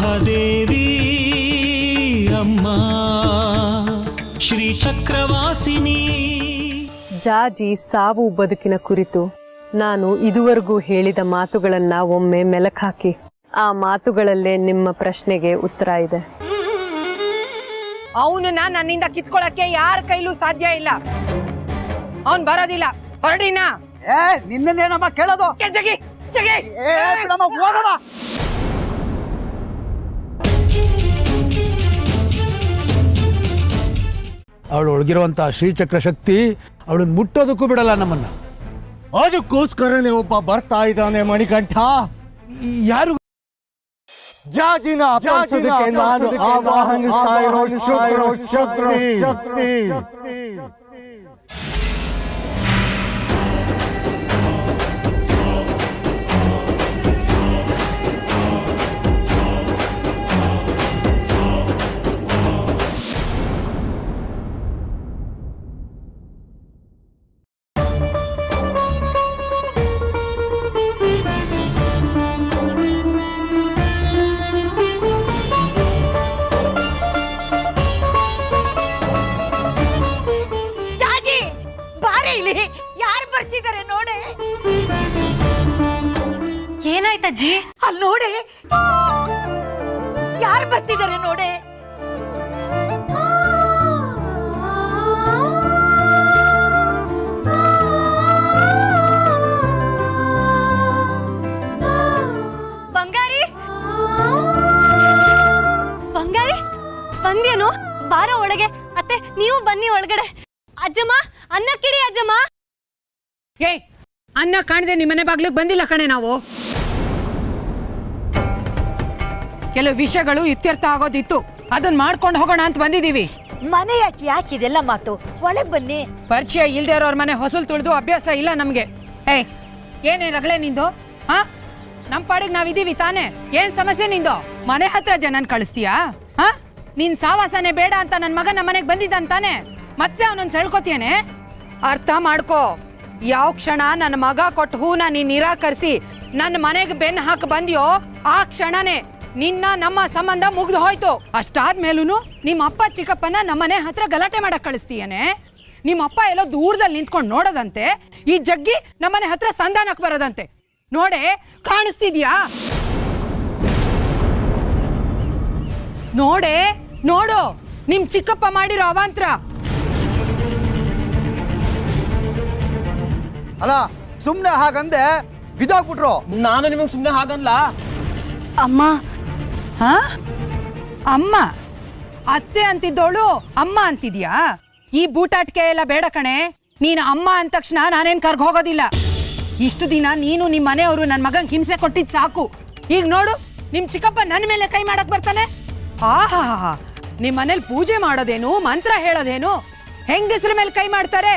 ಮಹಾದೇವಿ ಅಮ್ಮ ಶ್ರೀ ಚಕ್ರವಾಸಿನಿ. ಜಾಜಿ ಸಾವು ಬದುಕಿನ ಕುರಿತು ನಾನು ಇದುವರೆಗೂ ಹೇಳಿದ ಮಾತುಗಳನ್ನ ಒಮ್ಮೆ ಮೆಲುಕಾಕಿ. ಆ ಮಾತುಗಳಲ್ಲೇ ನಿಮ್ಮ ಪ್ರಶ್ನೆಗೆ ಉತ್ತರ ಇದೆ. ಅವನನ್ನ ನನ್ನಿಂದ ಕಿತ್ಕೊಳ್ಳಕ್ಕೆ ಯಾರ ಕೈಲೂ ಸಾಧ್ಯ ಇಲ್ಲ. ಅವನ್ ಬರೋದಿಲ್ಲ. ಹೊರಡಿನ. ನಿನ್ನೇನಮ್ಮ ಕೇಳೋದು? ಜಗಿ ಜಗಿ ಹೋಗಮ್ಮ. ಅವಳು ಒಳಗಿರುವಂತ ಶ್ರೀಚಕ್ರ ಶಕ್ತಿ ಅವಳನ್ನ ಮುಟ್ಟೋದಕ್ಕೂ ಬಿಡಲ್ಲ ನಮ್ಮನ್ನ. ಅದಕ್ಕೋಸ್ಕರನೇ ಒಬ್ಬ ಬರ್ತಾ ಇದ್ದಾನೆ ಮಣಿಕಂಠ. ಯಾರು? ಜಾಜಿನ ಅಪರಿಸೋದಕ್ಕೆ ನಾನು ಆವಾಹನಿಸ್ತಾ ಇರೋ ಶಕ್ತಿ. ಯಾರು ಬರ್ತಿದ್ದಾರೆ ನೋಡೆ. ಏನಾಯ್ತಜ್ಜಿ? ಅಲ್ಲಿ ನೋಡೆ, ಯಾರು ಬರ್ತಿದ್ದಾರೆ ನೋಡೆ. ಬಂಗಾರಿ ಬಂಗಾರಿ ಬಂದ್ಯೇನು? ಬಾರೋ ಒಳಗೆ. ಅತ್ತೆ ನೀವು ಬನ್ನಿ ಒಳಗಡೆ. ಅಜ್ಜಮ್ಮ ಅನ್ನ ಕಿಡಿ ಅಜ್ಜಮ್ಮ. ಏಯ್, ಅನ್ನ ಕಾಣದೆ ನಿಮ್ಮನೆ ಬಾಗ್ಲಿಗೆ ಬಂದಿಲ್ಲ ಕಣೆ ನಾವು. ಕೆಲವು ವಿಷಯಗಳು ಇತ್ಯರ್ಥ ಆಗೋದಿತ್ತು, ಅದನ್ನ ಮಾಡ್ಕೊಂಡು ಹೋಗೋಣ ಅಂತ ಬಂದಿದೀವಿ. ಮನೆ ಯಾಕಿದೆಲ್ಲ ಮಾತು? ಒಳಗ್ ಬನ್ನಿ. ಪರಿಚಯ ಇಲ್ದೇ ಇರೋರ್ ಮನೆ ಹೊಸಲು ತುಳಿದು ಅಭ್ಯಾಸ ಇಲ್ಲ ನಮ್ಗೆ. ಏಯ್, ಏನೇ ರಗಳೆ ನಿಂದು? ಹಾ, ನಮ್ ಪಾಡಿಗೆ ನಾವಿದೀವಿ ತಾನೆ. ಏನ್ ಸಮಸ್ಯೆ ನಿಂದು? ಮನೆ ಹತ್ರ ಜನನ್ ಕಳಿಸ್ತೀಯಾ? ಹಾ, ನಿನ್ ಸಾವಾಸನೆ ಬೇಡ ಅಂತ ನನ್ ಮಗ ನಮ್ಮ ಮನೆಗೆ ಬಂದಿದ್ದಾನೆ. ಮತ್ತೆ ಅವನನ್ನ ಸೆಳ್ಕೊತೇನೆ. ಅರ್ಥ ಮಾಡ್ಕೋ. ಯಾವ ಕ್ಷಣ ನನ್ನ ಮಗ ಕೊಟ್ಟು ಹೂನ ನೀನ್ ನಿರಾಕರಿಸಿ ನನ್ನ ಮನೆಗೆ ಬೆನ್ನು ಹಾಕಿ ಬಂದ್ಯೋ ಆ ಕ್ಷಣನೇ ನಿನ್ನ ನಮ್ಮ ಸಂಬಂಧ ಮುಗ್ದು ಹೋಯ್ತು. ಅಷ್ಟಾದ್ಮೇಲೂ ನಿಮ್ಮ ಅಪ್ಪ ಚಿಕ್ಕಪ್ಪನ ನಮ್ಮನೆ ಹತ್ರ ಗಲಾಟೆ ಮಾಡಕ್ ಕಳಿಸ್ತೀಯನೆ. ನಿಮ್ಮಪ್ಪ ಎಲ್ಲೋ ದೂರದಲ್ಲಿ ನಿಂತ್ಕೊಂಡು ನೋಡೋದಂತೆ, ಈ ಜಗ್ಗಿ ನಮ್ಮನೆ ಹತ್ರ ಸಂಧಾನಕ್ಕೆ ಬರೋದಂತೆ. ನೋಡೆ, ಕಾಣಿಸ್ತಿದ್ಯಾ? ನೋಡೆ, ನೋಡು ನಿಮ್ ಚಿಕ್ಕಪ್ಪ ಮಾಡಿರೋ ಅವಾಂತರ. ಅಲ್ಲ, ಸುಮ್ನೆ ಹಾಗಂದೆ ಬಿದ್ದೋಗ್ಬಿಟ್ರು. ನಾನು ನಿಮಗೆ ಸುಮ್ಮನೆ ಹಾಗನ್ಲ. ಅಮ್ಮ. ಹಾ, ಅಮ್ಮ? ಅತ್ತೆ ಅಂತಿದ್ದೋಳು ಅಮ್ಮ ಅಂತಿದ್ಯಾ? ಈ ಬೂಟಾಟಿಕೆ ಎಲ್ಲ ಬೇಡ ಕಣೆ. ನೀನು ಅಮ್ಮ ಅಂದ ತಕ್ಷಣ ನಾನೇನ್ ಕರ್ಗ ಹೋಗೋದಿಲ್ಲ. ಇಷ್ಟು ದಿನ ನೀನು ನಿಮ್ಮ ಮನೆಯವರು ನನ್ನ ಮಗಂಗೆ ಹಿಂಸೆ ಕೊಟ್ಟಿದ್ ಸಾಕು. ಈಗ ನೋಡು, ನಿಮ್ ಚಿಕ್ಕಪ್ಪ ನನ್ನ ಮೇಲೆ ಕೈ ಮಾಡಕ್ ಬರ್ತಾನೆ. ಆಹಾ, ನಿಮ್ ಮನೇಲಿ ಪೂಜೆ ಮಾಡೋದೇನು, ಮಂತ್ರ ಹೇಳೋದೇನು? ಹೆಂಗಸ್ರ ಮೇಲೆ ಕೈ ಮಾಡ್ತಾರೆ?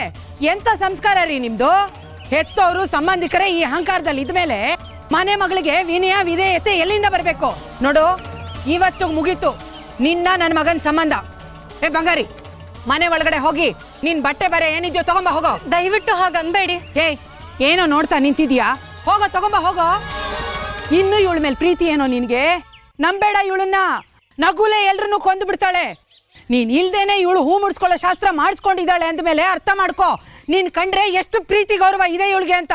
ಎಂತ ಸಂಸ್ಕಾರ ರೀ ನಿಮ್ದು? ಹೆತ್ತವರು ಸಂಬಂಧಿಕರೇ ಈ ಅಹಂಕಾರದಲ್ಲಿ ಇದ್ಮೇಲೆ ಮನೆ ಮಗಳಿಗೆ ವಿನಯ ವಿಧೇಯತೆ ಎಲ್ಲಿಂದ ಬರ್ಬೇಕು? ನೋಡು, ಇವತ್ತು ಮುಗೀತು ನಿನ್ನ ನನ್ನ ಮಗನ ಸಂಬಂಧ. ಏ ಬಂಗಾರಿ, ಮನೆ ಒಳಗಡೆ ಹೋಗಿ ನಿನ್ ಬಟ್ಟೆ ಬರೆ ಏನಿದ್ಯೋ ತಗೊಂಬ ಹೋಗೋ. ದಯವಿಟ್ಟು ಹಾಗನ್ಬೇಡಿ. ಏಯ್, ಏನೋ ನೋಡ್ತಾ ನಿಂತಿದ್ಯಾ? ಹೋಗೋ, ತಗೊಂಬ ಹೋಗೋ. ಇನ್ನು ಇವಳ ಮೇಲೆ ಪ್ರೀತಿ ಏನೋ ನಿನ್ಗೆ? ನಂಬೇಡ ಇವಳನ್ನ. ನಗುಲೆ ಎಲ್ರನ್ನೂ ಕೊಂದು ಬಿಡ್ತಾಳೆ. ನೀನ್ ಇಲ್ದೇನೆ ಇವಳು ಹೂ ಮುಡ್ಸ್ಕೊಳ್ಳೋ ಶಾಸ್ತ್ರ ಮಾಡಿಸ್ಕೊಂಡಿದ್ದಾಳೆ ಅಂದ್ಮೇಲೆ ಅರ್ಥ ಮಾಡ್ಕೋ, ನೀನ್ ಕಂಡ್ರೆ ಎಷ್ಟು ಪ್ರೀತಿ ಗೌರವ ಇದೆ ಇವಳಿಗೆ ಅಂತ.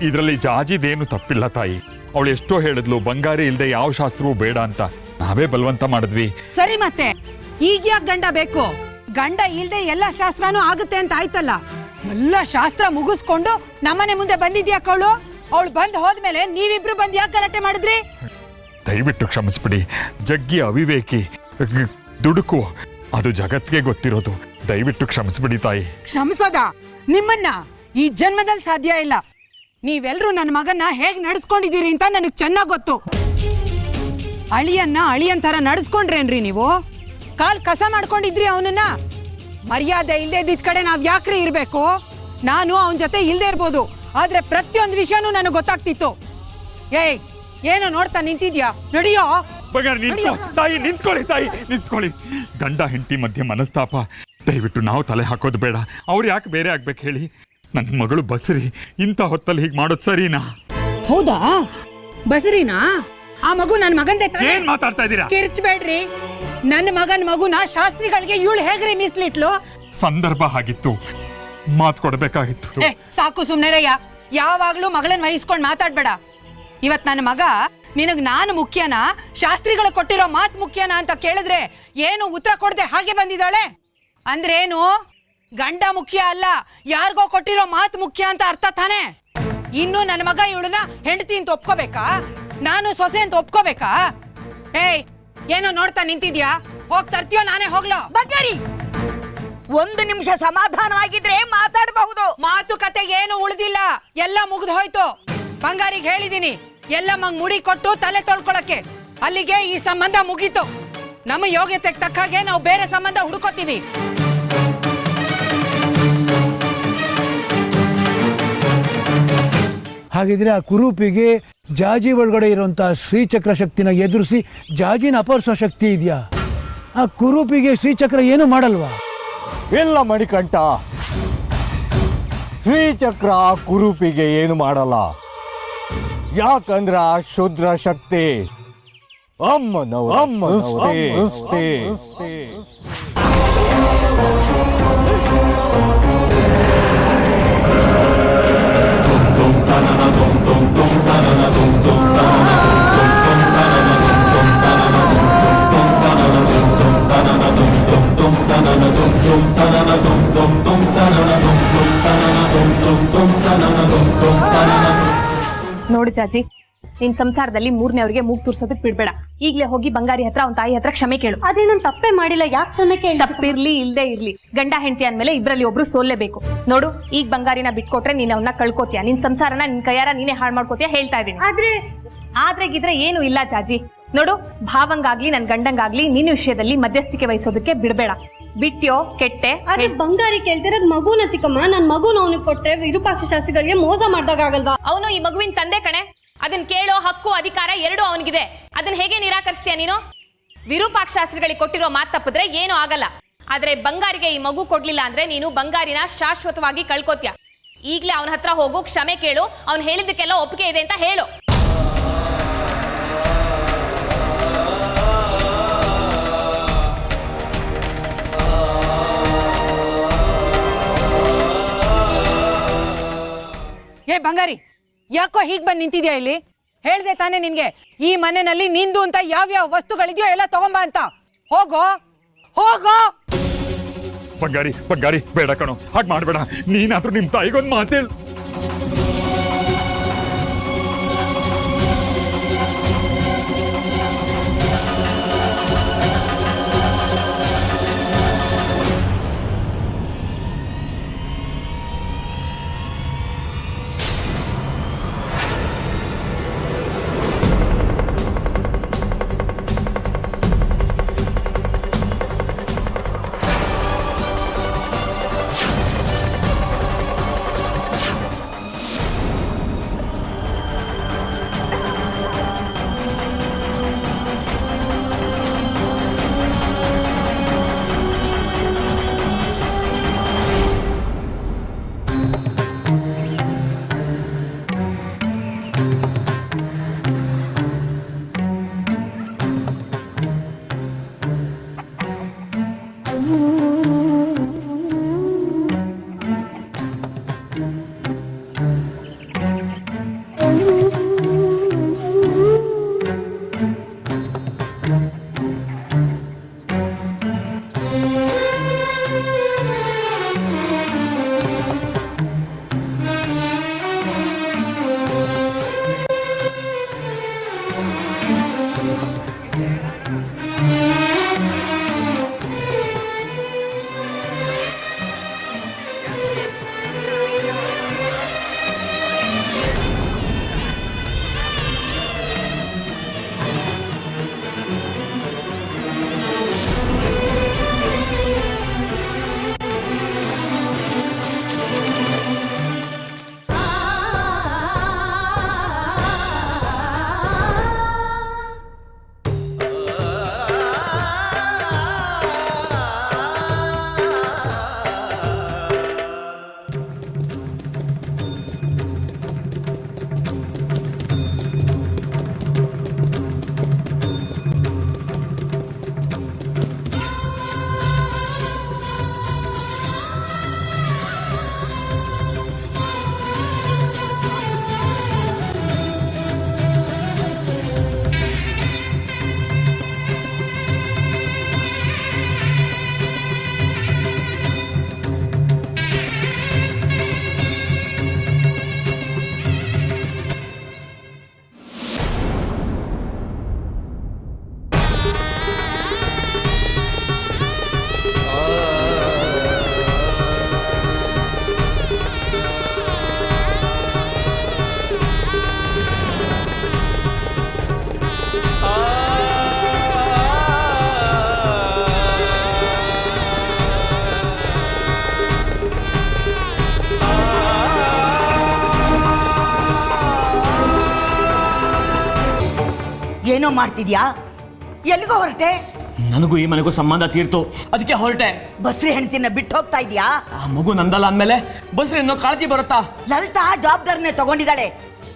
ಇದರಲ್ಲಿ ಜಾಜಿದೇನು ತಪ್ಪಿಲ್ಲ ತಾಯಿ. ಅವಳು ಎಷ್ಟೋ ಹೇಳಿದ್ಲು ಬಂಗಾರಿ ಇಲ್ದೆ ಯಾವ ಶಾಸ್ತ್ರವೂ ಬೇಡ ಅಂತ. ನಾವೇ ಬಲವಂತ ಮಾಡಿದ್ವಿ. ಸರಿ, ಮತ್ತೆ ಈಗ ಯಾಕೆ ಗಂಡ ಬೇಕು? ಗಂಡ ಇಲ್ದೆ ಎಲ್ಲ ಶಾಸ್ತ್ರನೂ ಆಗುತ್ತೆ ಅಂತ ಆಯ್ತಲ್ಲ. ಎಲ್ಲ ಶಾಸ್ತ್ರ ಮುಗಿಸ್ಕೊಂಡು ನಮ್ಮನೆ ಮುಂದೆ ಬಂದಿದ್ಯಾಕವಳು? ಅವಳು ಬಂದ್ ಹೋದ್ಮೇಲೆ ನೀವಿಬ್ರು ಬಂದ್ ಯಾಕೆ ಗಲಾಟೆ ಮಾಡಿದ್ರಿ? ದಯವಿಟ್ಟು ಕ್ಷಮಿಸ್ಬಿಡಿ. ಜಗ್ಗಿ ಅವಿವೇಕಿ, ದುಡುಕು, ಅದು ಜಗತ್ಗೆ ಗೊತ್ತಿರೋದು. ದಯವಿಟ್ಟು ಕ್ಷಮಿಸ್ಬಿಡಿ ತಾಯಿ. ಕ್ಷಮಿಸೋದ? ನಿಮ್ಮನ್ನ ಈ ಜನ್ಮದಲ್ಲಿ ಸಾಧ್ಯ ಇಲ್ಲ. ನೀವೆಲ್ರೂ ನನ್ನ ಮಗನ್ನ ಹೇಗ್ ನಡೆಸ್ಕೊಂಡಿದ್ದೀರಿ ಅಂತ ನನಗ್ ಚೆನ್ನಾಗ್ ಗೊತ್ತು. ಅಳಿಯನ್ನ ಅಳಿಯನ್ ತರ ನಡೆಸ್ಕೊಂಡ್ರೇನ್ರಿ ನೀವು? ಕಾಲ್ ಕಸ ಮಾಡ್ಕೊಂಡಿದ್ರಿ ಅವನನ್ನ. ಮರ್ಯಾದೆ ಇಲ್ದೇ ಇದ್ದಿದ್ ಕಡೆ ನಾವ್ ಯಾಕ್ರಿ ಇರ್ಬೇಕು? ನಾನು ಅವನ ಜೊತೆ ಇಲ್ದೇ ಇರ್ಬೋದು, ಆದ್ರೆ ಪ್ರತಿಯೊಂದು ವಿಷಯನೂ ನನಗೆ ಗೊತ್ತಾಗ್ತಿತ್ತು. ಏಯ್, ಏನೋ ನೋಡ್ತಾ ನಿಂತಿದ್ಯಾ? ನಡಿಯೋ. ತಾಯಿ ನಿಂತ್ಕೊಳ್ಳಿ, ತಾಯಿ ನಿಂತ್ಕೊಳ್ಳಿ. ಗಂಡ ಹೆಂಡತಿ ಮಧ್ಯೆ ಮನಸ್ತಾಪ. ದಯವಿಟ್ಟು ನಾವು ತಲೆ ಹಾಕೋದು ಬೇಡ. ಅವ್ರು ಯಾಕೆ ಬೇರೆ ಆಗ್ಬೇಕು ಹೇಳಿ? ನನ್ನ ಮಗಳು ಬಸರಿ ಇಂಥ ಹೊತ್ತಲ್ಲಿ ಹೀಗೆ ಮಾಡೋದು ಸರಿನಾ? ಹೌದಾ? ಬಸರಿನಾ? ಆ ಮಗು ನನ್ನ ಮಗಂದೆ ತಾನೇ? ಏನ್ ಮಾತಾಡ್ತಾ ಇದ್ದೀರಾ? ಕಿರ್ಚ್ಬೇಡ್ರಿ. ನನ್ನ ಮಗುನ ಶಾಸ್ತ್ರಿಗಳಿಗೆ ಇವಳು ಹೇಗ್ರಿ ಮೀಸ್ಲಿಟ್ಲು? ಸಂದರ್ಭ ಆಗಿತ್ತು, ಮಾತು ಕೊಡಬೇಕಾಗಿತ್ತು. ಏ ಸಾಕು ಸುಮ್ನೆರಯ್ಯ. ಯಾವಾಗ್ಲೂ ಮಗಳನ್ನ ವಹಿಸ್ಕೊಂಡ್ ಮಾತಾಡ್ಬೇಡ. ಇವತ್ ನನ್ನ ಮಗ ನಿನಗ್ ನಾನು ಮುಖ್ಯನಾ, ಶಾಸ್ತ್ರಿಗಳು ಕೊಟ್ಟಿರೋ ಮಾತು ಮುಖ್ಯನಾ ಅಂತ ಕೇಳಿದ್ರೆ ಏನು ಉತ್ತರ ಕೊಡದೆ ಹಾಗೆ ಬಂದಿದ್ದಾಳೆ. ಅಂದ್ರೇನು? ಗಂಡ ಮುಖ್ಯ ಅಲ್ಲ, ಯಾರಿಗೋ ಕೊಟ್ಟಿರೋ ಮಾತು ಮುಖ್ಯ ಅಂತ ಅರ್ಥ ತಾನೆ. ಇನ್ನು ನನ್ನ ಮಗ ಇವಳನ್ನ ಹೆಂಡತಿ ಅಂತ ಒಪ್ಕೋಬೇಕಾ? ನಾನು ಸೊಸೆ ಅಂತ ಒಪ್ಕೋಬೇಕಾ? ಏಯ್ ಏನೋ ನೋಡ್ತಾ ನಿಂತಿದ್ಯಾ? ಹೋಗ್ ತರ್ತೀಯೋ ನಾನೇ ಹೋಗ್ಲೋ? ಬಂಗಾರಿ, 1 ನಿಮಿಷ ಸಮಾಧಾನವಾಗಿದ್ರೆ ಮಾತಾಡಬಹುದು. ಮಾತುಕತೆಗೆ ಏನು ಉಳಿದಿಲ್ಲ, ಎಲ್ಲ ಮುಗಿದು ಹೋಯ್ತು. ಬಂಗಾರಿಗೆ ಹೇಳಿದೀನಿ ಎಲ್ಲಮ್ಮಂಗ್ ಮುಡಿ ಕೊಟ್ಟು ತಲೆ ತೊಳ್ಕೊಳಕ್ಕೆ. ಅಲ್ಲಿಗೆ ಈ ಸಂಬಂಧ ಮುಗೀತು. ನಮ್ಮ ಯೋಗ್ಯತೆಗೆ ತಕ್ಕ ಹಾಗೆ ನಾವು ಬೇರೆ ಸಂಬಂಧ ಹುಡುಕೋತೀವಿ. ಹಾಗಿದ್ರೆ ಆ ಕುರೂಪಿಗೆ ಜಾಜಿ ಒಳಗಡೆ ಇರುವಂತ ಶ್ರೀಚಕ್ರ ಶಕ್ತಿನ ಎದುರಿಸಿ ಜಾಜಿನ ಅಪಹರಿಸೋ ಶಕ್ತಿ ಇದೆಯಾ? ಆ ಕುರೂಪಿಗೆ ಶ್ರೀಚಕ್ರ ಏನು ಮಾಡಲ್ವಾ? ಇಲ್ಲ ಮಣಿಕಂಠ, ಶ್ರೀಚಕ್ರ ಕುರೂಪಿಗೆ ಏನು ಮಾಡಲ್ಲ. ಯಾಕಂದ್ರ ಆ ಶುದ್ರ ಶಕ್ತಿ ಅಮ್ಮನವರ ಸೃಷ್ಟಿ. ನೋಡು ಜಾಜಿ, ನಿನ್ ಸಂಸಾರದಲ್ಲಿ 3ನೇವ್ರಿಗೆ ಮೂಗ್ ತೂರ್ಸೋದಕ್ ಬಿಡ್ಬೇಡ. ಈಗ್ಲೇ ಹೋಗಿ ಬಂಗಾರಿ ಹತ್ರ ಅವ್ನ ತಾಯಿ ಹತ್ರ ಕ್ಷಮೆ ಕೇಳು. ಅದೇ ನಾನು ತಪ್ಪೇ ಮಾಡಿಲ್ಲ, ಯಾಕೆ ಕ್ಷಮೆ ಕೇಳಿ? ತಪ್ಪಿರ್ಲಿ ಇಲ್ದೇ ಇರ್ಲಿ, ಗಂಡ ಹೆಂಡತಿ ಅಂದ್ಮೇಲೆ ಇಬ್ರಲ್ಲಿ ಒಬ್ರು ಸೋಲ್ಲೇಬೇಕು. ನೋಡು, ಈಗ ಬಂಗಾರಿನ ಬಿಟ್ಕೊಟ್ರೆ ನೀನ್ ಅವನ್ನ ಕಳ್ಕೊತೀಯ, ನಿನ್ ಸಂಸಾರನ ನಿನ್ ಕೈಯಾರ ನೀನೇ ಹಾಳು ಮಾಡ್ಕೋತೀಯ. ಹೇಳ್ತಾ ಇದೀನಿ. ಆದ್ರೆ ಗಿದ್ರೆ ಏನು ಇಲ್ಲ ಜಾಜಿ. ನೋಡು, ಭಾವಂಗಾಗ್ಲಿ ನನ್ ಗಂಡಂಗಾಗ್ಲಿ ನಿನ್ನ ವಿಷಯದಲ್ಲಿ ಮಧ್ಯಸ್ಥಿಕೆ ವಹಿಸೋದಕ್ಕೆ ಬಿಡ್ಬೇಡ. ಬಿಟ್ಟ್ಯೋ ಕೆಟ್ಟೆ. ಅದೇ ಬಂಗಾರಿ ಕೇಳ್ತಿರೋದ್ ಮಗುನ ಚಿಕ್ಕಮ್ಮ. ನನ್ ಮಗುನ ಅವನಿಗೆ ಕೊಟ್ರೆ ವಿರೂಪಾಕ್ಷ ಶಾಸ್ತ್ರಿಗಳಿಗೆ ಮೋಸ ಮಾಡ್ದಾಗಲ್ವಾ? ಅವನು ಈ ಮಗುವಿನ ತಂದೆ ಕಣೆ. ಅದನ್ನ ಕೇಳೋ ಹಕ್ಕು ಅಧಿಕಾರ ಎರಡೂ ಅವನಿಗಿದೆ. ಅದನ್ನ ಹೇಗೆ ನಿರಾಕರಿಸ್ತೀಯ ನೀನು? ವಿರೂಪಾಕ್ಷ ಶಾಸ್ತ್ರಿಗಳಿಗೆ ಕೊಟ್ಟಿರೋ ಮಾತು ತಪ್ಪಿದ್ರೆ ಏನೂ ಆಗಲ್ಲ. ಆದ್ರೆ ಬಂಗಾರಿಗೆ ಈ ಮಗು ಕೊಡ್ಲಿಲ್ಲ ಅಂದ್ರೆ ನೀನು ಬಂಗಾರಿನ ಶಾಶ್ವತವಾಗಿ ಕಳ್ಕೊತ್ಯ. ಈಗ್ಲೇ ಅವನ ಹತ್ರ ಹೋಗು, ಕ್ಷಮೆ ಕೇಳು, ಅವ್ನು ಹೇಳಿದ್ದಕ್ಕೆಲ್ಲ ಒಪ್ಪಿಗೆ ಇದೆ ಅಂತ ಹೇಳು. ಏ ಬಂಗಾರಿ, ಯಾಕೋ ಹೀಗ್ ಬಂದ್ ನಿಂತಿದ್ಯಾ ಇಲ್ಲಿ? ಹೇಳ್ದೆ ತಾನೇ ನಿನ್ಗೆ ಈ ಮನೆಯಲ್ಲಿ ನಿಂದು ಅಂತ ಯಾವ್ಯಾವ ವಸ್ತುಗಳಿದೆಯೋ ಎಲ್ಲ ತಗೊಂಬ ಅಂತ. ಹೋಗೋ ಹೋಗೋ. ಬಂಗಾರಿ ಬಂಗಾರಿ, ಬೇಡ ಕಣೋ, ಹಾಗೆ ಮಾಡಬೇಡ. ನೀನಾದ್ರೂ ನಿಮ್ ತಾಯಿಗೊಂದು ಮಾತೇಳು. ಏನೋ ಮಾಡ್ತಿದ್ಯಾ? ಎಲ್ಲಿಗೋ ಹೊರಟೆ? ನನಗೂ ಈ ಮನೆಗೂ ಸಂಬಂಧ ತೀರ್ತು, ಅದಕ್ಕೆ ಹೊರಟೆ. ಬಸ್ರಿ ಹೆಂಡತಿನ ಬಿಟ್ಟು ಹೋಗ್ತಾ ಇದೀಯಾ? ಆ ಮಗು ನಂದಲ್ಲ ಅಂದ್ಮೇಲೆ ಬಸ್ರಿ ಅನ್ನೋ ಕಾಳಜಿ ಬರುತ್ತಾ? ಲಲಿತಾ ಜವಾಬ್ದಾರಿನೇ ತಗೊಂಡಿದ್ದಾಳೆ.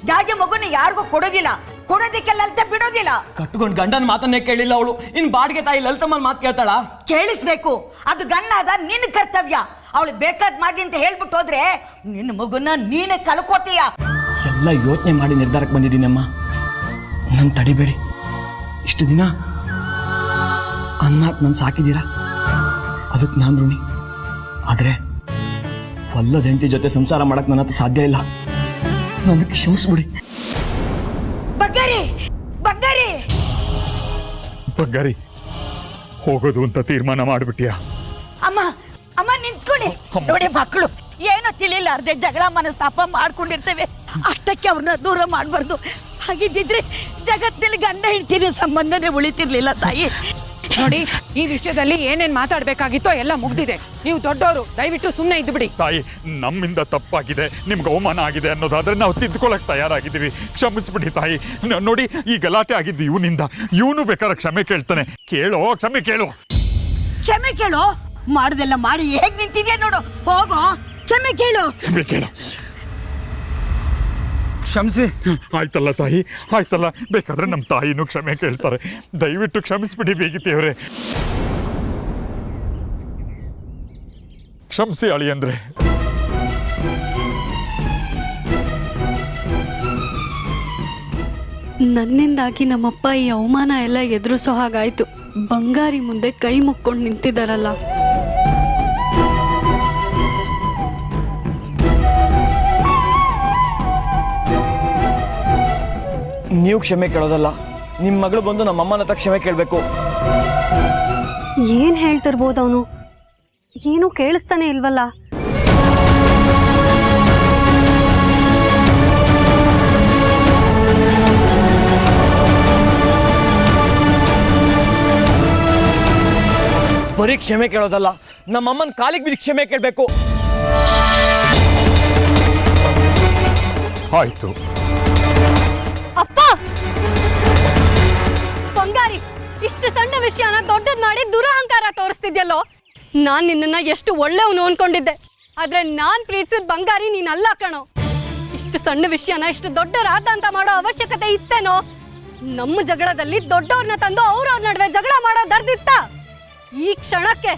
ಜಾಜಿ ಮಗುನ ಯಾರಿಗೂ ಕೊಡೋದಿಲ್ಲ, ಕೊಡೋದಿಕ್ಕೆ ಲಲಿತಾ ಬಿಡೋದಿಲ್ಲ. ಕಟ್ಕೊಂಡ್ ಗಂಡನ ಮಾತನ್ನೇ ಕೇಳಿಲ್ಲ ಅವಳು, ಇನ್ ಬಾಡಿಗೆ ತಾಯಿ ಲಲಿತಮ್ಮನ ಮಾತು ಕೇಳ್ತಾಳ? ಕೇಳಿಸ್ಬೇಕು, ಅದು ಗಂಡಾದ ನಿನ್ನ ಕರ್ತವ್ಯ. ಅವಳು ಬೇಕಾದ್ ಮಾಡಿ ಅಂತ ಹೇಳ್ಬಿಟ್ಟು ಹೋದ್ರೆ ನಿನ್ನ ಮಗುನ ನೀನೇ ಕಲ್ಕೋತೀಯ. ಎಲ್ಲ ಯೋಚನೆ ಮಾಡಿ ನಿರ್ಧಾರಕ್ಕೆ ಬಂದಿದ್ದೀನಮ್ಮ. ನನ್ ತಡಿಬೇಡಿ. ಇಷ್ಟು ದಿನ ಅನ್ನಾಕ್ ನನ್ ಸಾಕಿದ್ದೀರಾ, ಅದಕ್ಕೆ ನಾನು ಋಣಿ. ಆದ್ರೆ ಹೊಲ್ಲದ ಹೆಂಡತಿ ಜೊತೆ ಸಂಸಾರ ಮಾಡಕ್ ನನ್ನ ಹತ್ರ ಸಾಧ್ಯ ಇಲ್ಲ. ನನಗೆ ಕ್ಷಮಿಸ್ಬಿಡಿ. ಬಂಗಾರಿ, ಬಂಗಾರಿ, ಬಂಗಾರಿ, ಹೋಗೋದು ಅಂತ ತೀರ್ಮಾನ ಮಾಡ್ಬಿಟ್ಯಾ? ಅಮ್ಮ ಅಮ್ಮ ನಿಂತ್ಕೊಳ್ಳಿ. ನೋಡಿ ಮಕ್ಕಳು ಏನೋ ತಿಳಿಲಾರ್ದೆ ಜಗಳ ಮನಸ್ತಾಪ ಮಾಡ್ಕೊಂಡಿರ್ತೇವೆ, ಅಷ್ಟಕ್ಕೆ ಅವ್ರನ್ನ ದೂರ ಮಾಡಬಾರ್ದು. ಹಾಗಿದ್ದಿದ್ರೆ ಜಗತ್ತಿನಲ್ಲಿ ಗಂಡ ಹೆಂಡತಿನ ಸಂಬಂಧನೇ ಉಳಿತಿರ್ಲಿಲ್ಲ ತಾಯಿ. ನೋಡಿ, ಈ ವಿಷಯದಲ್ಲಿ ಏನೇನ್ ಮಾತಾಡ್ಬೇಕಾಗಿತ್ತೋ ಎಲ್ಲ ಮುಗ್ದಿದೆ. ನೀವು ದೊಡ್ಡವರು, ದಯವಿಟ್ಟು ಸುಮ್ಮನೆ ಇದ್ದು ಬಿಡಿ. ತಾಯಿ, ನಮ್ಮಿಂದ ತಪ್ಪಾಗಿದೆ, ನಿಮ್ಗೆ ಅವಮಾನ ಆಗಿದೆ ಅನ್ನೋದಾದ್ರೆ ನಾವು ತಿದ್ದುಕೊಳ್ಳಕ್ ತಯಾರಾಗಿದ್ದೀವಿ. ಕ್ಷಮಿಸ್ಬಿಡಿ ತಾಯಿ. ನೋಡಿ, ಈ ಗಲಾಟೆ ಆಗಿದ್ದು ಇವನಿಂದ. ಇವನು ಬೇಕಾದ್ರೆ ಕ್ಷಮೆ ಕೇಳ್ತಾನೆ. ಕೇಳೋ, ಕ್ಷಮೆ ಕೇಳು. ಕ್ಷಮೆ ಕೇಳು. ಮಾಡುದೆಲ್ಲ ಮಾಡಿ ಹೇಗ್ ನಿಂತಿದ್ಯಾ ನೋಡು. ಹೋಗೋ, ಕ್ಷಮೆ ಕೇಳು. ಕ್ಷಮೆ ಕೇಳು. ಕ್ಷಮಿಸಿ. ಆಯ್ತಲ್ಲ ತಾಯಿ, ಆಯ್ತಲ್ಲ. ಬೇಕಾದ್ರೆ ನಮ್ಮ ತಾಯಿನೂ ಕ್ಷಮೆ ಕೇಳ್ತಾರೆ. ದಯವಿಟ್ಟು ಕ್ಷಮಿಸ್ಬಿಡಿ ಬೇಗಿತಿಯವ್ರೆ. ಕ್ಷಮಿಸಿ ಅಳಿ ಅಂದ್ರೆ. ನನ್ನಿಂದಾಗಿ ನಮ್ಮಪ್ಪ ಈ ಅವಮಾನ ಎಲ್ಲ ಎದುರಿಸೋ ಹಾಗಾಯ್ತು. ಬಂಗಾರಿ ಮುಂದೆ ಕೈ ಮುಕ್ಕೊಂಡು ನಿಂತಿದ್ದಾರಲ್ಲ. ನೀವು ಕ್ಷಮೆ ಕೇಳೋದಲ್ಲ, ನಿಮ್ಮ ಮಗಳು ಬಂದು ನಮ್ಮ ಅಮ್ಮನ ಹತ್ರ ಕ್ಷಮೆ ಕೇಳಬೇಕು. ಏನ್ ಹೇಳ್ತಿರ್ಬೋದು ಅವನು? ಏನು ಕೇಳಿಸ್ತಾನೆ ಇಲ್ವಲ್ಲ. ಬರೀ ಕ್ಷಮೆ ಕೇಳೋದಲ್ಲ, ನಮ್ಮ ಅಮ್ಮನ ಕಾಲಿಗೆ ಬಿದ್ದು ಕ್ಷಮೆ ಕೇಳಬೇಕು. ಆಯ್ತು. ಅಪ್ಪ, ಬಂಗಾರಿ, ಇಷ್ಟು ಸಣ್ಣ ವಿಷಯನ ದೊಡ್ಡದ್ ಮಾಡಿ ದುರಹಂಕಾರ ತೋರಿಸ್ತಿದ್ಯಲ್ಲೋ. ನಾನ್ ನಿನ್ನನ್ನ ಎಷ್ಟು ಒಳ್ಳೆಯವನು ಅನ್ಕೊಂಡಿದ್ದೆ, ಆದ್ರೆ ನಾನ್ ಪ್ರೀತಿಸಿದ ಬಂಗಾರಿ ನೀನಲ್ಲ ಕಣೋ. ಇಷ್ಟು ಸಣ್ಣ ವಿಷಯನ ಇಷ್ಟು ದೊಡ್ಡ ರಾತಾಂತ ಮಾಡೋ ಅವಶ್ಯಕತೆ ಇತ್ತೇನೋ? ನಮ್ಮ ಜಗಳದಲ್ಲಿ ದೊಡ್ಡವ್ರನ್ನ ತಂದು ಅವ್ರವ್ರ ನಡುವೆ ಜಗಳ ಮಾಡೋ ದರ್ದಿತ್ತ? ಈ ಕ್ಷಣಕ್ಕೆ,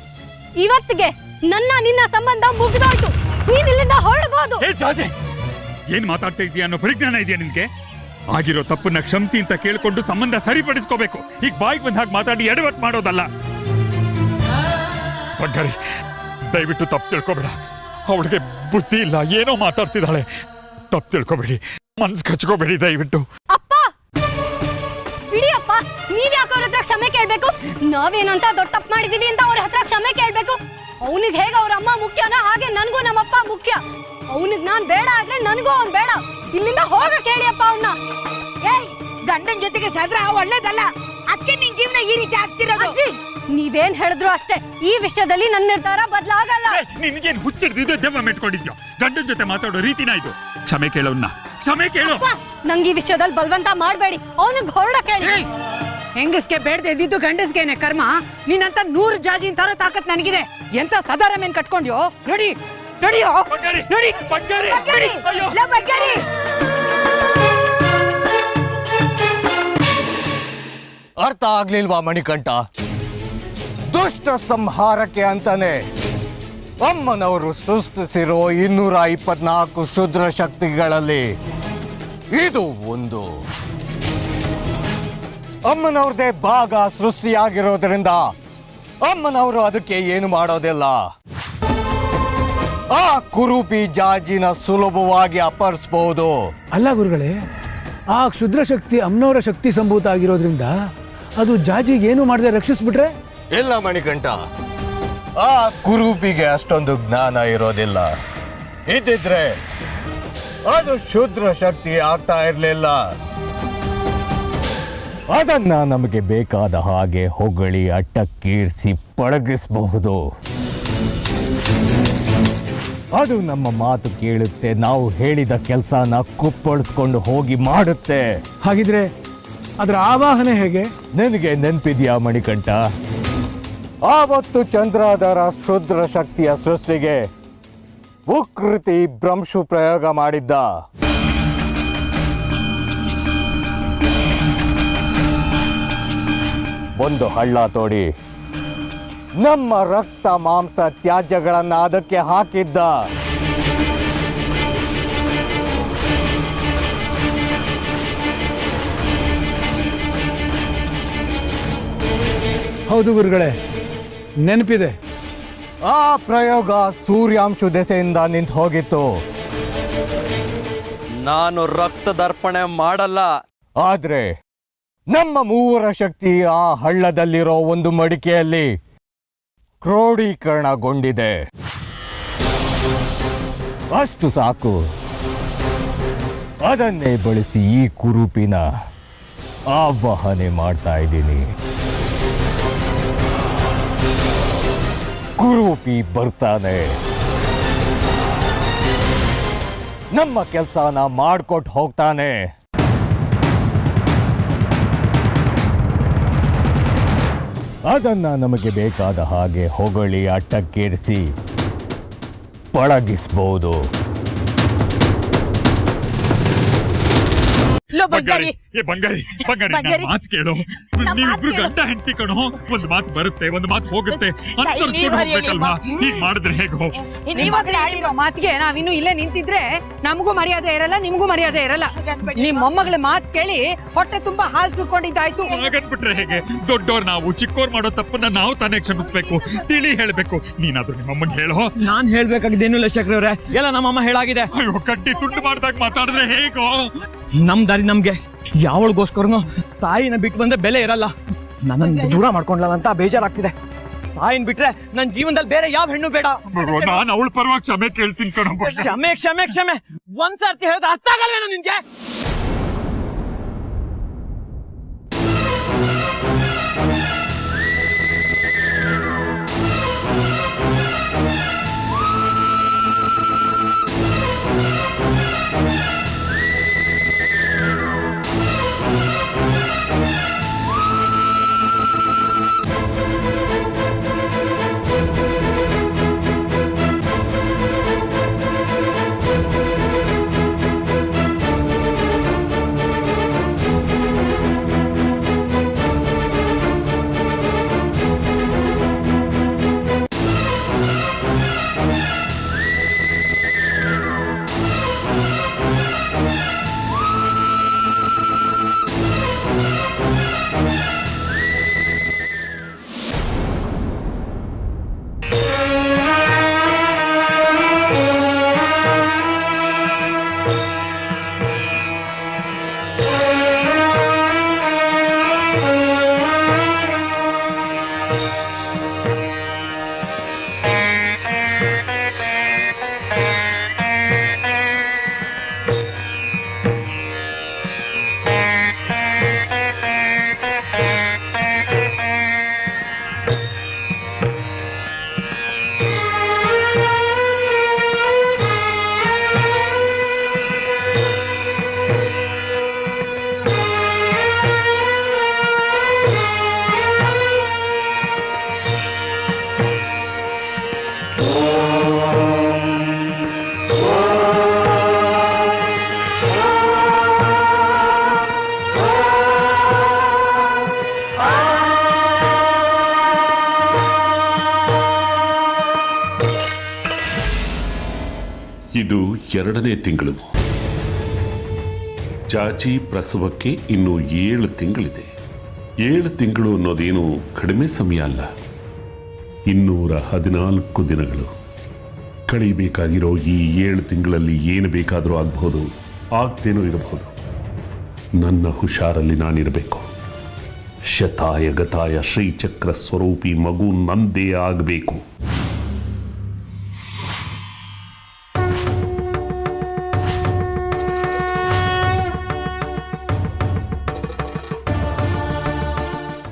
ಇವತ್ತಿಗೆ ನನ್ನ ನಿನ್ನ ಸಂಬಂಧ ಮುಗಿದೋಯ್ತು. ನೀನ್ ಇಲ್ಲಿಂದ ಹೊರಡ್ಬೋದು. ಏನ್ ಮಾತಾಡ್ತಾ ಇದೀಯ ಅನ್ನೋ ಪರಿಜ್ಞಾನ ಇದೆಯಾ ನಿನ್ಗೆ? ಆಗಿರೋ ತಪ್ಪನ್ನ ಕ್ಷಮಿಸಿ ಅಂತ ಕೇಳ್ಕೊಂಡು ಸಂಬಂಧ ಸರಿಪಡಿಸ್ಕೋಬೇಕು. ಈಗ ಬಾಯಿಗೆ ಬಂದ ಹಾಗೆ ಮಾತಾಡಿ ಎಡವಟ್ ಮಾಡೋದಲ್ಲ. ಬಂಗಾರಿ, ದಯವಿಟ್ಟು ತಪ್ಪು ತಿಳ್ಕೊಬೇಡ. ಅವಳಿಗೆ ಬುದ್ಧಿ ಇಲ್ಲ, ಏನೋ ಮಾತಾಡ್ತಿದ್ದಾಳೆ. ತಪ್ಪು ತಿಳ್ಕೊಬೇಡಿ, ಮನ್ಸು ಕಚ್ಕೋಬೇಡಿ ದಯವಿಟ್ಟು. ಅಪ್ಪ ಬಿಡಿ ಅಪ್ಪ, ನೀವ್ ಯಾಕೆ ಅವ್ರ ಹತ್ರ ಕ್ಷಮೆ ಕೇಳ್ಬೇಕು? ನಾವೇನಂತ ದೊಡ್ಡ ತಪ್ಪು ಮಾಡಿದೀವಿ ಅಂತ ಅವ್ರ ಹತ್ರ ಕ್ಷಮೆ ಕೇಳ್ಬೇಕು? ಅವನಿಗೆ ಹೇಗೆ ಅವ್ರ ಅಮ್ಮ ಮುಖ್ಯನೋ ಹಾಗೆ ನನ್ಗೂ ನಮ್ಮಪ್ಪ ಮುಖ್ಯ. ಅವನಿಗೆ ನಾನ್ ಬೇಡ ಆದ್ರೆ ನನಗೂ ಅವ್ನ್ ಬೇಡ. ಇಲ್ಲಿಂದ ಹೋಗ ಕೇಳಿಯಪ್ಪ ಅವನ್ನ. ಏಯ್, ಗಂಡನ ಜೊತೆಗೆ ಸದ್ರ ಒಳ್ಳೇದಲ್ಲ. ಅದಕ್ಕೆ ನಿನ್ ಜೀವನ ಈ ರೀತಿ ಆಗ್ತಿರೋದು. ಅಜ್ಜಿ, ನೀವೇನ್ ಹೇಳಿದ್ರು ಅಷ್ಟೇ, ಈ ವಿಷಯದಲ್ಲಿ ನನ್ನ ನಿರ್ಧಾರ ಬದಲಾಗಲ್ಲ. ನಿನಗೇನು ಹುಚ್ಚಿಡ್ದಿದ್ದು ದೆವ್ವ ಮೆಟ್ಕೊಂಡಿದ್ಯೋ? ಗಂಡನ ಜೊತೆ ಮಾತಾಡೋ ರೀತಿನ ಇದು. ಕ್ಷಮೆ ಕೇಳೋನ್ನ, ಕ್ಷಮೆ ಕೇಳು. ನಂಗೆ ಈ ವಿಷಯದಲ್ಲಿ ಬಲವಂತ ಮಾಡಬೇಡಿ. ಅವನಿಗೆ ಹೊರಡ ಕೇಳಿ. ಹೆಂಗಸ್ಗೆ ಬೇಡದೆ ಇದ್ದಿದ್ದು ಗಂಡಸ್ಗೇನೆ ಕರ್ಮ. ನಿನ್ನಂತ 100 ಜಾಜಿನ್ ತರ ತಾಕತ್ ನನಗಿದೆ. ಎಂತ ಸದಾರ ಮೇನ್ ಕಟ್ಕೊಂಡ್ಯೋ? ನೋಡಿ ನೋಡಿಯೋ, ನೋಡಿ. ಬಂಗಾರಿ, ಬಂಗಾರಿ, ಅರ್ಥ ಆಗ್ಲಿಲ್ವಾ ಮಣಿಕಂಠ? ದುಷ್ಟ ಸಂಹಾರಕ್ಕೆ ಅಂತಾನೆ ಅಮ್ಮನವರು ಸೃಷ್ಟಿಸಿರೋ 224 ಶುದ್ರ ಶಕ್ತಿಗಳಲ್ಲಿ ಇದು ಒಂದು. ಅಮ್ಮನವ್ರದೇ ಭಾಗ ಸೃಷ್ಟಿಯಾಗಿರೋದ್ರಿಂದ ಅಮ್ಮನವರು ಅದಕ್ಕೆ ಏನು ಮಾಡೋದಿಲ್ಲ. ಆ ಕುರೂಪಿ ಜಾಜಿನ ಸುಲಭವಾಗಿ ಅಪಹರಿಸಬಹುದು. ಅಲ್ಲ ಗುರುಗಳೇ, ಆ ಕ್ಷುದ್ರ ಶಕ್ತಿ ಅಮ್ಮನವರ ಶಕ್ತಿ ಸಂಭೂತ ಆಗಿರೋದ್ರಿಂದ ಅದು ಜಾಜಿಗೆ ಏನು ಮಾಡದೆ ರಕ್ಷಿಸ್ಬಿಟ್ರೆ? ಇಲ್ಲ ಮಣಿಕಂಠ, ಆ ಕುರೂಪಿಗೆ ಅಷ್ಟೊಂದು ಜ್ಞಾನ ಇರೋದಿಲ್ಲ. ಇದ್ದಿದ್ರೆ ಅದು ಶುದ್ರ ಶಕ್ತಿ ಆಗ್ತಾ ಇರಲಿಲ್ಲ. ಅದನ್ನ ನಮಗೆ ಬೇಕಾದ ಹಾಗೆ ಹೊಗಳಿ ಅಟ್ಟಕ್ಕೀರ್ಸಿ ಪಳಗಿಸಬಹುದು. ಅದು ನಮ್ಮ ಮಾತು ಕೇಳುತ್ತೆ, ನಾವು ಹೇಳಿದ ಕೆಲಸನ ಕುಪ್ಪಳಿಸ್ಕೊಂಡು ಹೋಗಿ ಮಾಡುತ್ತೆ. ಹಾಗಿದ್ರೆ ಅದರ ಆವಾಹನೆ ಹೇಗೆ? ನಿನಗೆ ನೆನಪಿದ್ಯಾ ಮಣಿಕಂಠ? ಆವತ್ತು ಚಂದ್ರಾಧಾರ ಶುದ್ರ ಶಕ್ತಿಯ ಸೃಷ್ಟಿಗೆ ಉಕೃತಿ ಭ್ರಂಶು ಪ್ರಯೋಗ ಮಾಡಿದ್ದ. ಒಂದು ಹಳ್ಳ ತೋಡಿ ನಮ್ಮ ರಕ್ತ ಮಾಂಸ ತ್ಯಾಜ್ಯಗಳನ್ನ ಅದಕ್ಕೆ ಹಾಕಿದ್ದ. ಹೌದು ಗುರುಗಳೇ, ನೆನಪಿದೆ. ಆ ಪ್ರಯೋಗ ಸೂರ್ಯಾಂಶು ದೆಸೆಯಿಂದ ನಿಂತು ಹೋಗಿತ್ತು. ನಾನು ರಕ್ತದರ್ಪಣೆ ಮಾಡಲ್ಲ. ಆದ್ರೆ ನಮ್ಮ ಮೂವರ ಶಕ್ತಿ ಆ ಹಳ್ಳದಲ್ಲಿರೋ ಒಂದು ಮಡಿಕೆಯಲ್ಲಿ ಕ್ರೋಢೀಕರಣಗೊಂಡಿದೆ. ಅಷ್ಟು ಸಾಕು. ಅದನ್ನೇ ಬಳಸಿ ಈ ಕುರೂಪಿನ ಆವಾಹನೆ ಮಾಡ್ತಾ ಇದ್ದೀನಿ. ಕುರೂಪಿ ಬರ್ತಾನೆ, ನಮ್ಮ ಕೆಲಸನ ಮಾಡ್ಕೊಟ್ಟು ಹೋಗ್ತಾನೆ. ಅದನ್ನ ನಮಗೆ ಬೇಕಾದ ಹಾಗೆ ಹೊಗಳಿ ಅಟ್ಟಕ್ಕೇರಿಸಿ ಪಳಗಿಸ್ಬೋದು. ಬಂಗಾರಿ ನನ್ನ ಮಾತು ಕೇಳು. ನೀವಿಬ್ರು ಗಂಡ ಹೆಂಡತಿ ಕಣೋ. ಒಂದು ಮಾತು ಬರುತ್ತೆ, ಒಂದು ಮಾತು ಹೋಗುತ್ತೆ, ಅನುಸರಿಸ್ಕೊಂಡು ಹೋಗ್ಬೇಕಲ್ವಾ? ಹೀಗ್ ಮಾಡಿದ್ರೆ ಹೇಗೋ? ಆಡಿರೋ ಮಾತಿಗೆ ನಾವಿನ್ನು ಇಲ್ಲೇ ನಿಂತಿದ್ರೆ ನಮಗೂ ಮರ್ಯಾದೆ ಇರಲ್ಲ, ನಿಮ್ಗೂ ಮರ್ಯಾದೆ ಇರಲ್ಲ. ನಿಮ್ ಮೊಮ್ಮಗಳ ಮಾತು ಕೇಳಿ ಹೊಟ್ಟೆ ತುಂಬಾ ಹಾಲು ಸುರ್ಕೊಂಡಿದ್ದಾಯ್ತು. ಹಾಗನ್ಬಿಟ್ರೆ ಹೇಗೆ? ದೊಡ್ಡೋರ್ ನಾವು, ಚಿಕ್ಕೋರ್ ಮಾಡೋ ತಪ್ಪನ್ನ ನಾವು ತಾನೇ ಕ್ಷಮಿಸ್ಬೇಕು, ತಿಳಿ ಹೇಳ್ಬೇಕು. ನೀನಾದ್ರೂ ನಿಮ್ಮಮ್ಮನ್ ಹೇಳೋ. ನಾನ್ ಹೇಳ್ಬೇಕಾಗಿದ್ದೇನು ಶಕ್ರವ್ರೆ, ಎಲ್ಲ ನಮ್ಮಮ್ಮ ಹೇಳಾಗಿದೆ. ಅಯ್ಯೋ, ಕಡ್ಡಿ ತುಂಡು ಮಾಡ್ದಾಗ ಮಾತಾಡಿದ್ರೆ ಹೇಗೋ? ನಮ್ ದಾರಿ ನಮ್ಗೆ. ಯಾವಳಿಗೋಸ್ಕರನು ತಾಯಿನ ಬಿಟ್ಟು ಬಂದ್ರೆ ಬೆಲೆ ಇರಲ್ಲ. ನನ್ನನ್ನು ದೂರ ಮಾಡ್ಕೊಂಡ್ಲಲ್ಲ ಅಂತ ಬೇಜಾರಾಗ್ತಿದೆ. ತಾಯಿನ ಬಿಟ್ರೆ ನನ್ನ ಜೀವನದಲ್ಲಿ ಬೇರೆ ಯಾವ ಹೆಣ್ಣು ಬೇಡ. ನಾನು ಅವಳ ಪರವಾಗಿ ಕ್ಷಮೆ ಕೇಳ್ತೀನಿ ಕಣೋ. ಕ್ಷಮೆ ಕ್ಷಮೆ ಕ್ಷಮೆ ಒಂದ್ಸರ್ತಿ ಹೇಳಿದ್ರೆ ಅರ್ಥ ಆಗಲ್ವೇನೋ ನಿನ್ಗೆ? ಇದು 2ನೇ ತಿಂಗಳು. ಚಾಚಿ ಪ್ರಸವಕ್ಕೆ ಇನ್ನು 7 ತಿಂಗಳಿದೆ. 7 ತಿಂಗಳು ಅನ್ನೋದೇನು ಕಡಿಮೆ ಸಮಯ ಅಲ್ಲ. 214 ದಿನಗಳು. ಕಳಿಬೇಕಾಗಿರೋ ಈ 7 ತಿಂಗಳಲ್ಲಿ ಏನು ಬೇಕಾದರೂ ಆಗಬಹುದು, ಆಗ್ತೇನೂ ಇರಬಹುದು. ನನ್ನ ಹುಷಾರಲ್ಲಿ ನಾನಿರಬೇಕು. ಶತಾಯ ಗತಾಯ ಶ್ರೀಚಕ್ರ ಸ್ವರೂಪಿ ಮಗು ನಂದೇ ಆಗಬೇಕು.